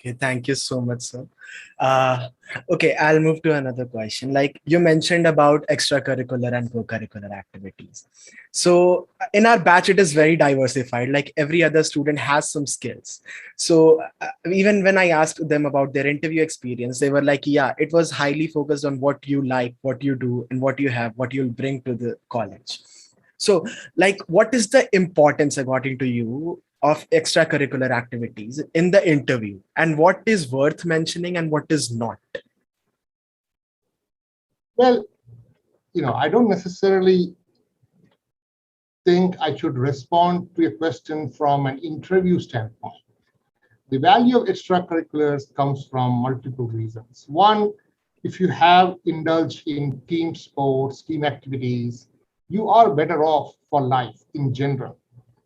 Okay, thank you so much, sir. Uh, okay, I'll move to another question. Like you mentioned about extracurricular and co-curricular activities. So in our batch, it is very diversified. Like every other student has some skills. So even when I asked them about their interview experience, they were like, yeah, it was highly focused on what you like, what you do, and what you have, what you'll bring to the college. So, like, what is the importance, according to you, of extracurricular activities in the interview, and what is worth mentioning and what is not? Well, I don't necessarily think I should respond to a question from an interview standpoint. The value of extracurriculars comes from multiple reasons. One, if you have indulged in team sports, team activities, you are better off for life in general.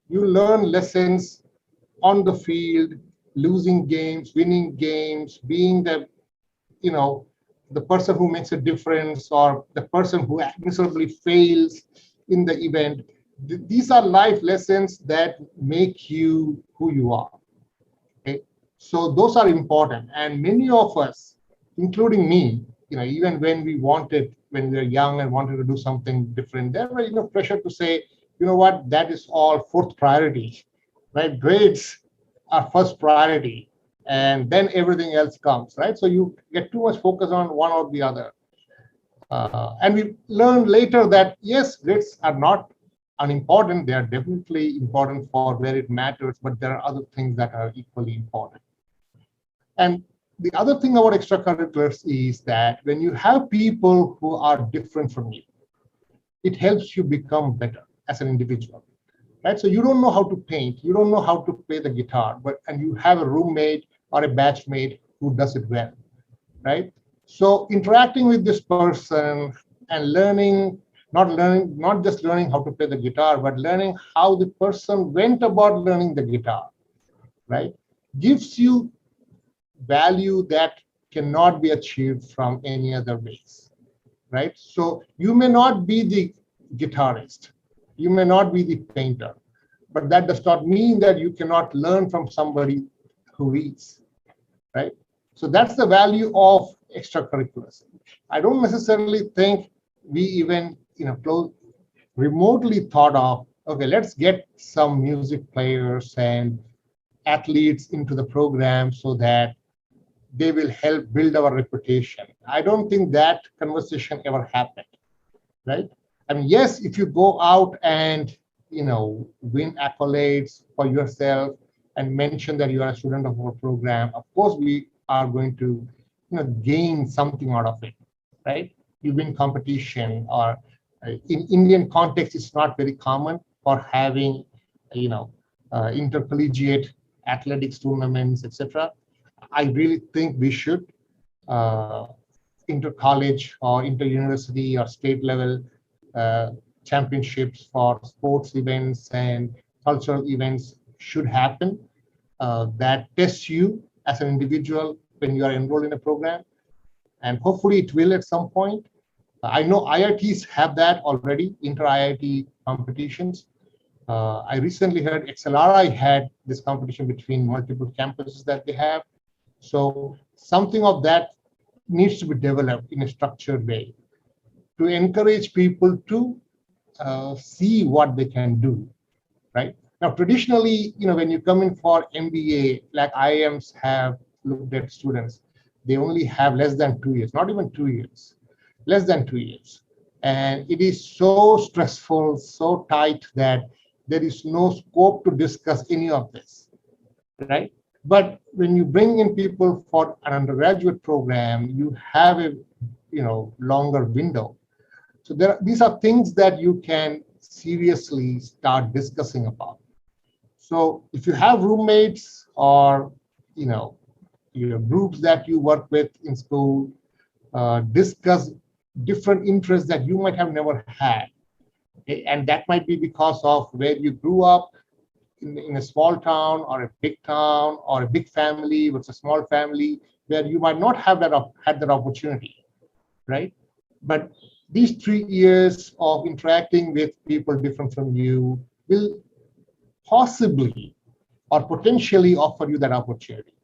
You learn lessons on the field, losing games, winning games, being you know, the person who makes a difference or the person who miserably fails in the event. These are life lessons that make you who you are. Okay? So those are important. And many of us, including me, even when we were young and wanted to do something different, there were pressure to say, you know what, that is all fourth priority, right? Grades are first priority, and then everything else comes, right? So you get too much focus on one or the other. And we learned later that yes, grades are not unimportant. They are definitely important for where it matters, but there are other things that are equally important. And the other thing about extracurriculars is that when you have people who are different from you, it helps you become better as an individual, right? So you don't know how to paint, you don't know how to play the guitar, and you have a roommate or a batchmate who does it well, right? So interacting with this person and not just learning how to play the guitar, but learning how the person went about learning the guitar, right, gives you value that cannot be achieved from any other ways, right? So you may not be the guitarist, you may not be the painter, but that does not mean that you cannot learn from somebody who is, right? So that's the value of extracurriculars. I don't necessarily think we even, remotely thought of, okay, let's get some music players and athletes into the program so that they will help build our reputation. I don't think that conversation ever happened, right? I mean, yes, if you go out and win accolades for yourself and mention that you are a student of our program, of course we are going to gain something out of it, right? You win competition, or in Indian context, it's not very common for having you know intercollegiate athletics tournaments, etc. I really think we should uh, inter-college or inter-university or state level uh, championships for sports events and cultural events should happen. That tests you as an individual when you are enrolled in a program, and hopefully it will at some point. I know IITs have that already, inter-IIT competitions. I recently heard XLRI had this competition between multiple campuses that they have. So something of that needs to be developed in a structured way to encourage people to see what they can do, right? Now, traditionally, when you come in for MBA, like IIMs have looked at students, they only have less than 2 years, not even 2 years, less than 2 years. And it is so stressful, so tight that there is no scope to discuss any of this, right? But when you bring in people for an undergraduate program, you have a longer window. So these are things that you can seriously start discussing about. So if you have roommates or you know groups that you work with in school, discuss different interests that you might have never had, and that might be because of where you grew up in a small town or a big town or a big family with a small family where you might not have had that opportunity, right? But these 3 years of interacting with people different from you will possibly or potentially offer you that opportunity.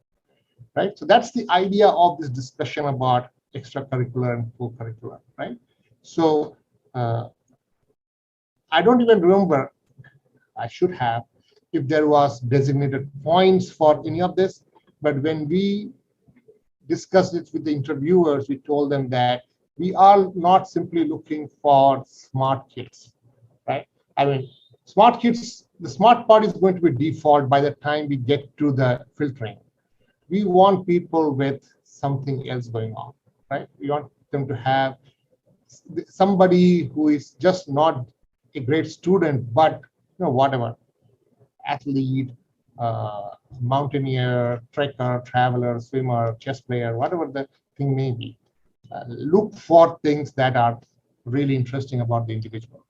right? So that's the idea of this discussion about extracurricular and co-curricular, right? So I don't even remember, I should have, if there was designated points for any of this, but when we discussed it with the interviewers, we told them that we are not simply looking for smart kids, right? I mean, smart kids, the smart part is going to be default by the time we get to the filtering. We want people with something else going on, right? We want them to have somebody who is just not a great student, but whatever, athlete, mountaineer, trekker, traveler, swimmer, chess player, whatever the thing may be. Look for things that are really interesting about the individual.